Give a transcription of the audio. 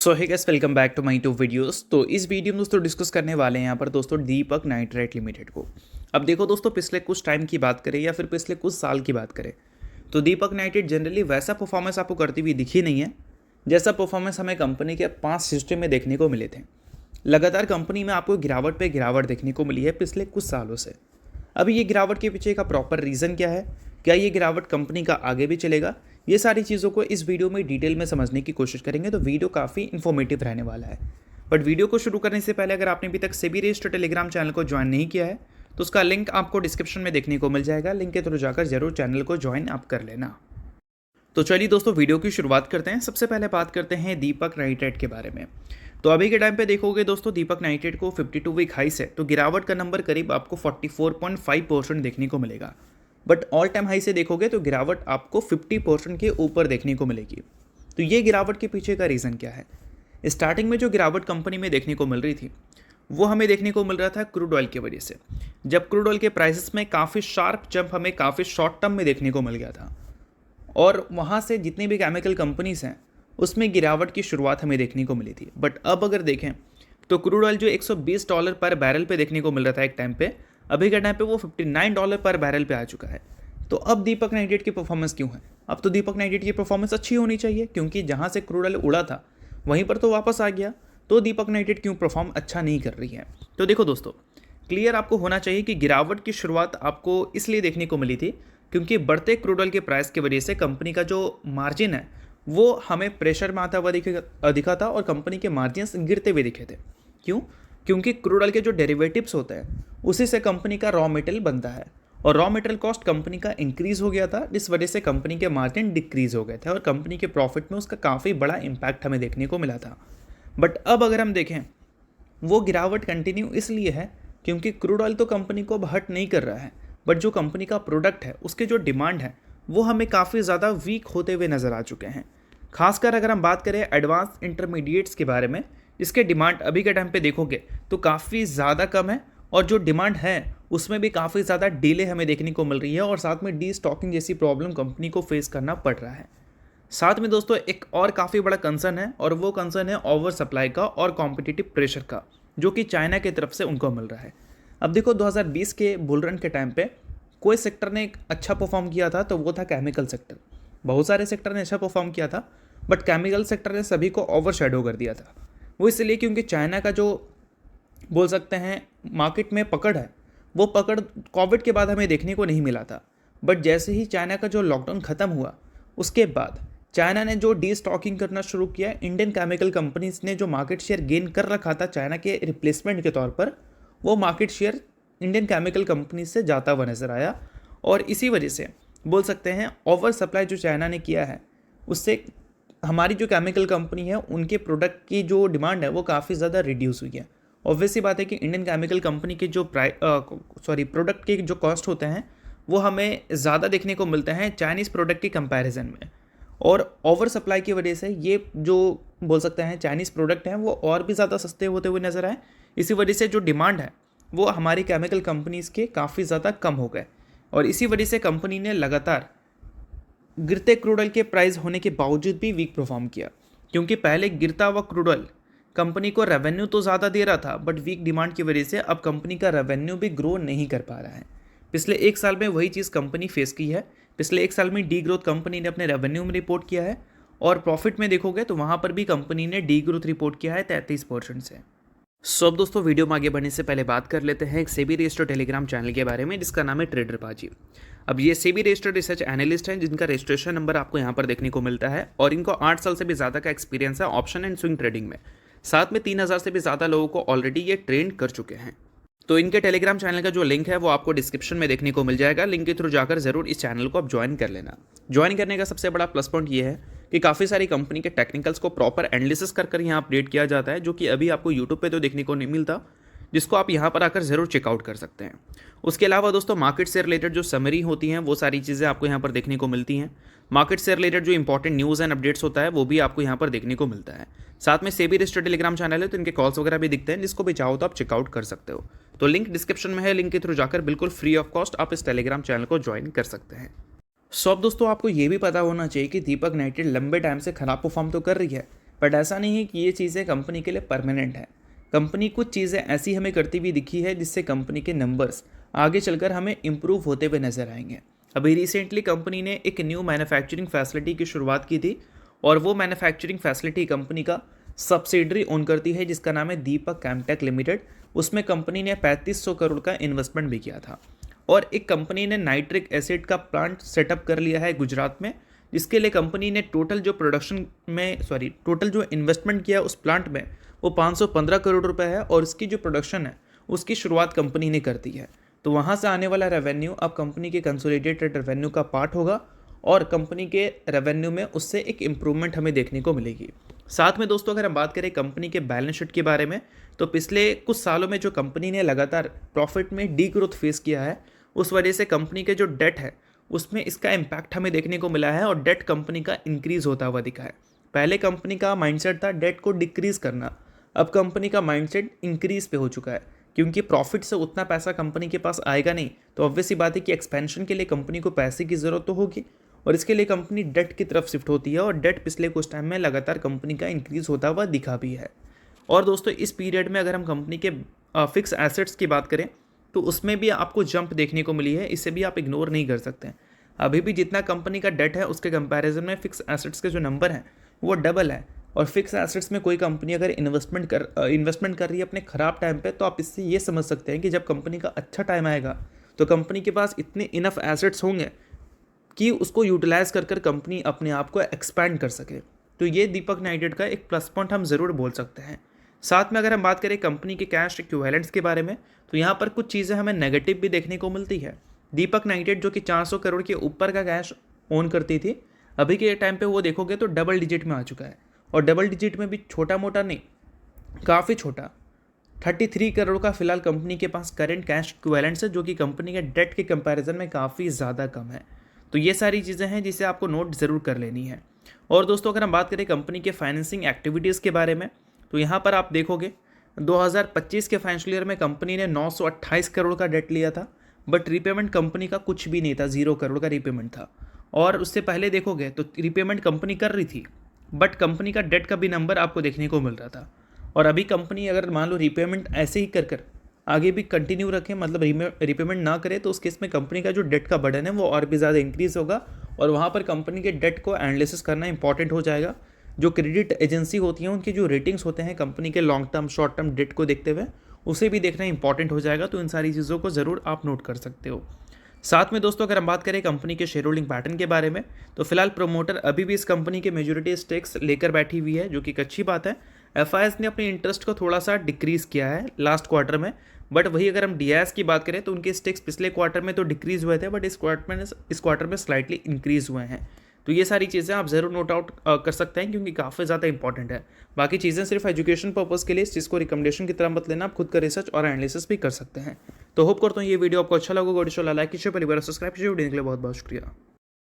So hey guys, welcome back to my to videos. तो इस video में दोस्तों डिस्कस करने वाले हैं यहाँ पर दोस्तों दीपक नाइट्राइट लिमिटेड को। अब देखो दोस्तों, पिछले कुछ टाइम की बात करें या फिर पिछले कुछ साल की बात करें तो दीपक नाइट्राइट जनरली वैसा परफॉर्मेंस आपको करती हुई दिखी नहीं है जैसा परफॉर्मेंस हमें कंपनी के पास्ट हिस्ट्री में देखने को मिले थे। लगातार कंपनी में आपको गिरावट पे गिरावट देखने को मिली है पिछले कुछ सालों से। अभी ये गिरावट के पीछे का प्रॉपर रीज़न क्या है, क्या ये गिरावट कंपनी का आगे भी चलेगा, ये सारी चीज़ों को इस वीडियो में डिटेल में समझने की कोशिश करेंगे। तो वीडियो काफ़ी इन्फॉर्मेटिव रहने वाला है। बट वीडियो को शुरू करने से पहले अगर आपने अभी तक सेबी रजिस्टर्ड टेलीग्राम चैनल को ज्वाइन नहीं किया है तो उसका लिंक आपको डिस्क्रिप्शन में देखने को मिल जाएगा। लिंक के थ्रू जाकर जरूर चैनल को ज्वाइन आप कर लेना। तो चलिए दोस्तों, वीडियो की शुरुआत करते हैं। सबसे पहले बात करते हैं दीपक नाइट्राइट के बारे में। तो अभी के टाइम पे देखोगे दोस्तों, दीपक नाइट्राइट को 52 वीक हाई से तो गिरावट का नंबर करीब आपको 44.5% देखने को मिलेगा। बट ऑल टाइम हाई से देखोगे तो गिरावट आपको 50% के ऊपर देखने को मिलेगी। तो ये गिरावट के पीछे का रीज़न क्या है? स्टार्टिंग में जो गिरावट कंपनी में देखने को मिल रही थी वो हमें देखने को मिल रहा था क्रूड ऑयल की वजह से। जब क्रूड ऑयल के प्राइसेस में काफ़ी शार्प जंप हमें काफ़ी शॉर्ट टर्म में देखने को मिल गया था और वहाँ से जितनी भी केमिकल कंपनीज़ हैं उसमें गिरावट की शुरुआत हमें देखने को मिली थी। बट अब अगर देखें तो क्रूड ऑयल जो $120 पर बैरल पे देखने को मिल रहा था एक टाइम पे, अभी के टाइम पे वो $59 पर बैरल पे आ चुका है। तो अब दीपक नाइट्राइट की परफॉर्मेंस क्यों है? अब तो दीपक नाइट्राइट की परफॉर्मेंस अच्छी होनी चाहिए, क्योंकि जहाँ से क्रूड ऑयल उड़ा था वहीं पर तो वापस आ गया। तो दीपक नाइट्राइट क्यों परफॉर्म अच्छा नहीं कर रही है? तो देखो दोस्तों, क्लियर आपको होना चाहिए कि गिरावट की शुरुआत आपको इसलिए देखने को मिली थी क्योंकि बढ़ते क्रूड ऑयल के प्राइस की वजह से कंपनी का जो मार्जिन है वो हमें प्रेशर में आता हुआ दिखा था और कंपनी के मार्जिन्स गिरते हुए दिखे थे। क्यों? क्योंकि क्रूड ऑयल के जो डेरिवेटिव्स होते हैं उसी से कंपनी का रॉ मटेरियल बनता है और रॉ मटेरियल कॉस्ट कंपनी का इंक्रीज़ हो गया था, जिस वजह से कंपनी के मार्जिन डिक्रीज़ हो गए थे और कंपनी के प्रॉफिट में उसका काफ़ी बड़ा इम्पैक्ट हमें देखने को मिला था। बट अब अगर हम देखें, वो गिरावट कंटिन्यू इसलिए है क्योंकि क्रूड ऑयल तो कंपनी को अब हर्ट नहीं कर रहा है, बट जो कंपनी का प्रोडक्ट है उसके जो डिमांड है वो हमें काफ़ी ज़्यादा वीक होते हुए नज़र आ चुके हैं। खासकर अगर हम बात करें एडवांस इंटरमीडिएट्स के बारे में, इसके डिमांड अभी के टाइम पे देखोगे तो काफ़ी ज़्यादा कम है और जो डिमांड है उसमें भी काफ़ी ज़्यादा डिले हमें देखने को मिल रही है और साथ में डी स्टॉकिंग जैसी प्रॉब्लम कंपनी को फेस करना पड़ रहा है। साथ में दोस्तों एक और काफ़ी बड़ा कंसर्न है और वो कंसर्न है ओवर सप्लाई का और कॉम्पिटिटिव प्रेशर का, जो कि चाइना की तरफ से उनको मिल रहा है। अब देखो, 2020 के बुल रन के टाइम पे कोई सेक्टर ने एक अच्छा परफॉर्म किया था तो वो था केमिकल सेक्टर। बहुत सारे सेक्टर ने अच्छा परफॉर्म किया था बट केमिकल सेक्टर ने सभी को ओवर शेडो कर दिया था। वो इसलिए क्योंकि चाइना का जो बोल सकते हैं मार्केट में पकड़ है, वो पकड़ कोविड के बाद हमें देखने को नहीं मिला था। बट जैसे ही चाइना का जो लॉकडाउन ख़त्म हुआ उसके बाद चाइना ने जो डी स्टॉकिंग करना शुरू किया, इंडियन केमिकल कंपनीज ने जो मार्केट शेयर गेन कर रखा था चाइना के रिप्लेसमेंट के तौर पर, वो market share Indian chemical companies से जाता हुआ नज़र आया। और इसी वजह से बोल सकते हैं ओवर सप्लाई जो चाइना ने किया है उससे हमारी जो केमिकल कंपनी है उनके प्रोडक्ट की जो डिमांड है वो काफ़ी ज़्यादा रिड्यूस हुई है। ऑब्वियसली बात है कि इंडियन केमिकल कंपनी के जो प्रोडक्ट के जो कॉस्ट होते हैं वो हमें ज़्यादा देखने को मिलते हैं चाइनीज़ प्रोडक्ट की कंपैरिजन में, और ओवर सप्लाई की वजह से ये जो बोल सकते हैं चाइनीज़ प्रोडक्ट हैं वो और भी ज़्यादा सस्ते होते हुए नज़र आए। इसी वजह से जो डिमांड है वो हमारी केमिकल कंपनीज़ के काफ़ी ज़्यादा कम हो गए और इसी वजह से कंपनी ने लगातार गिरते क्रूड ऑयल के प्राइस होने के बावजूद भी वीक परफॉर्म किया। क्योंकि पहले गिरता हुआ क्रूड ऑयल कंपनी को रेवेन्यू तो ज़्यादा दे रहा था बट वीक डिमांड की वजह से अब कंपनी का रेवेन्यू भी ग्रो नहीं कर पा रहा है। पिछले एक साल में वही चीज़ कंपनी फेस की है। पिछले एक साल में डी ग्रोथ कंपनी ने अपने रेवेन्यू में रिपोर्ट किया है और प्रॉफिट में देखोगे तो वहाँ पर भी कंपनी ने डी ग्रोथ रिपोर्ट किया है 33% से। सो अब दोस्तों, वीडियो में आगे बढ़ने से पहले बात कर लेते हैं एक सेबी रजिस्टर्ड टेलीग्राम चैनल के बारे में जिसका नाम है ट्रेडर पाजी। अब ये सेबी रजिस्टर्ड रिसर्च एनालिस्ट हैं जिनका रजिस्ट्रेशन नंबर आपको यहाँ पर देखने को मिलता है और इनको 8 साल से भी ज़्यादा का एक्सपीरियंस है ऑप्शन एंड स्विंग ट्रेडिंग में। साथ में 3000 से भी ज़्यादा लोगों को ऑलरेडी ये ट्रेन कर चुके हैं। तो इनके टेलीग्राम चैनल का जो लिंक है वो आपको डिस्क्रिप्शन में देखने को मिल जाएगा। लिंक के थ्रू जाकर जरूर इस चैनल को आप ज्वाइन कर लेना। ज्वाइन करने का सबसे बड़ा प्लस पॉइंट ये है कि काफ़ी सारी कंपनी के टेक्निकल्स को प्रॉपर एनालिसिस कर यहाँ अपडेट किया जाता है, जो कि अभी आपको यूट्यूब पे तो देखने को नहीं मिलता, जिसको आप यहाँ पर आकर ज़रूर चेकआउट कर सकते हैं। उसके अलावा दोस्तों, मार्केट से रिलेटेड जो समरी होती हैं वो सारी चीज़ें आपको यहाँ पर देखने को मिलती हैं। मार्केट से रिलेटेड जो इंपॉर्टेंट न्यूज़ एंड अपडेट्स होता है वो भी आपको यहाँ पर देखने को मिलता है। साथ में सेबी रजिस्टर्ड टेलीग्राम चैनल है तो इनके कॉल्स वगैरह भी दिखते हैं, जिसको भी चाहो तो आप चेकआउट कर सकते हो। तो लिंक डिस्क्रिप्शन में है, लिंक के थ्रू जाकर बिल्कुल फ्री ऑफ कॉस्ट आप इस टेलीग्राम चैनल को ज्वाइन कर सकते हैं। सो अब दोस्तों, आपको ये भी पता होना चाहिए कि दीपक नाइट्राइट लंबे टाइम से खराब परफॉर्म तो कर रही है बट ऐसा नहीं है कि ये चीज़ें कंपनी के लिए परमानेंट है। कंपनी कुछ चीज़ें ऐसी हमें करती हुई दिखी है जिससे कंपनी के नंबर्स आगे चलकर हमें इम्प्रूव होते हुए नजर आएंगे। अभी रिसेंटली कंपनी ने एक न्यू मैन्युफैक्चरिंग फैसिलिटी की शुरुआत की थी और वो मैन्युफैक्चरिंग फैसिलिटी कंपनी का सब्सिडरी ओन करती है जिसका नाम है दीपक केमटेक लिमिटेड। उसमें कंपनी ने 3500 करोड़ का इन्वेस्टमेंट भी किया था और एक कंपनी ने नाइट्रिक एसिड का प्लांट सेटअप कर लिया है गुजरात में, जिसके लिए कंपनी ने टोटल जो इन्वेस्टमेंट किया उस प्लांट में वो 515 करोड़ रुपए है और इसकी जो प्रोडक्शन है उसकी शुरुआत कंपनी ने कर दी है। तो वहाँ से आने वाला रेवेन्यू अब कंपनी के कंसोलिडेटेड रेवेन्यू का पार्ट होगा और कंपनी के रेवेन्यू में उससे एक इम्प्रूवमेंट हमें देखने को मिलेगी। साथ में दोस्तों अगर हम बात करें कंपनी के बैलेंस शीट के बारे में, तो पिछले कुछ सालों में जो कंपनी ने लगातार प्रॉफिट में डी ग्रोथ फेस किया है, उस वजह से कंपनी के जो डेट है उसमें इसका इम्पैक्ट हमें देखने को मिला है और डेट कंपनी का इंक्रीज होता हुआ दिखा है। पहले कंपनी का माइंडसेट था डेट को डिक्रीज करना, अब कंपनी का माइंडसेट इंक्रीज पे हो चुका है क्योंकि प्रॉफिट से उतना पैसा कंपनी के पास आएगा नहीं, तो ऑब्वियस सी बात है कि एक्सपेंशन के लिए कंपनी को पैसे की ज़रूरत तो होगी और इसके लिए कंपनी डेट की तरफ शिफ्ट होती है और डेट पिछले कुछ टाइम में लगातार कंपनी का इंक्रीज होता हुआ दिखा भी है। और दोस्तों इस पीरियड में अगर हम कंपनी के फिक्स एसेट्स की बात करें तो उसमें भी आपको जंप देखने को मिली है, इसे भी आप इग्नोर नहीं कर सकते हैं। अभी भी जितना कंपनी का डेट है उसके कंपैरिजन में फिक्स एसेट्स के जो नंबर हैं वो डबल है और फिक्स एसेट्स में कोई कंपनी अगर इन्वेस्टमेंट कर रही है अपने ख़राब टाइम पे, तो आप इससे ये समझ सकते हैं कि जब कंपनी का अच्छा टाइम आएगा तो कंपनी के पास इतने इनफ एसेट्स होंगे कि उसको यूटिलाइज कर कंपनी अपने आप को एक्सपैंड कर सके। तो ये दीपक नाइट्रेट का एक प्लस पॉइंट हम ज़रूर बोल सकते हैं। साथ में अगर हम बात करें कंपनी के कैश इक्विवेलेंट्स के बारे में, तो यहाँ पर कुछ चीज़ें हमें नेगेटिव भी देखने को मिलती है। दीपक नाइट्रेट जो कि 400 करोड़ के ऊपर का कैश ओन करती थी, अभी के टाइम पे वो देखोगे तो डबल डिजिट में आ चुका है और डबल डिजिट में भी छोटा मोटा नहीं, काफ़ी छोटा 33 करोड़ का फिलहाल कंपनी के पास करेंट कैश इक्विवेलेंट्स है, जो कि कंपनी के डेट के कंपैरिजन में काफ़ी ज़्यादा कम है। तो ये सारी चीज़ें हैं जिसे आपको नोट ज़रूर कर लेनी है। और दोस्तों अगर हम बात करें कंपनी के फाइनेंसिंग एक्टिविटीज़ के बारे में, तो यहाँ पर आप देखोगे 2025 के फाइनेंशियल ईयर में कंपनी ने 928 करोड़ का डेट लिया था, बट रीपेमेंट कंपनी का कुछ भी नहीं था, 0 करोड़ का रीपेमेंट था। और उससे पहले देखोगे तो रीपेमेंट कंपनी कर रही थी, बट कंपनी का डेट का भी नंबर आपको देखने को मिल रहा था। और अभी कंपनी अगर मान लो रीपेमेंट ऐसे ही कर आगे भी कंटिन्यू रखें, मतलब रीपेमेंट ना करे, तो उस केस में कंपनी का जो डेट का बर्डन है वो और भी ज़्यादा इंक्रीज़ होगा और वहाँ पर कंपनी के डेट को एनालिसिस करना इंपॉर्टेंट हो जाएगा। जो क्रेडिट एजेंसी होती हैं उनके जो रेटिंग्स होते हैं कंपनी के long term short term debt को देखते हुए, उसे भी देखना इंपॉर्टेंट हो जाएगा। तो इन सारी चीज़ों को ज़रूर आप नोट कर सकते हो। साथ में दोस्तों अगर हम बात करें कंपनी के शेयर होल्डिंग पैटर्न के बारे में, तो फिलहाल प्रोमोटर अभी भी इस कंपनी के मेजॉरिटी स्टेक्स लेकर बैठी हुई है, जो कि एक अच्छी बात है। एफआईएस ने अपने इंटरेस्ट को थोड़ा सा डिक्रीज़ किया है लास्ट क्वार्टर में, बट वही अगर हम डीआईएस की बात करें तो उनके स्टेक्स पिछले क्वार्टर में तो डिक्रीज़ हुए थे, बट इस क्वार्टर में स्लाइटली इंक्रीज़ हुए हैं। तो ये सारी चीज़ें आप ज़रूर नोट आउट कर सकते हैं क्योंकि काफ़ी ज़्यादा इंपॉर्टेंट है। बाकी चीज़ें सिर्फ एजुकेशन पर्पज़ के लिए, इस चीज़ को रिकमेंडेशन की तरह मत लेना, आप खुद का रिसर्च और एनालिसिस भी कर सकते हैं। तो होप करता हूँ ये वीडियो आपको अच्छा लगा। लाइक कीजिए, पहली बार सब्सक्राइब कीजिए। वीडियो के लिए बहुत बहुत शुक्रिया।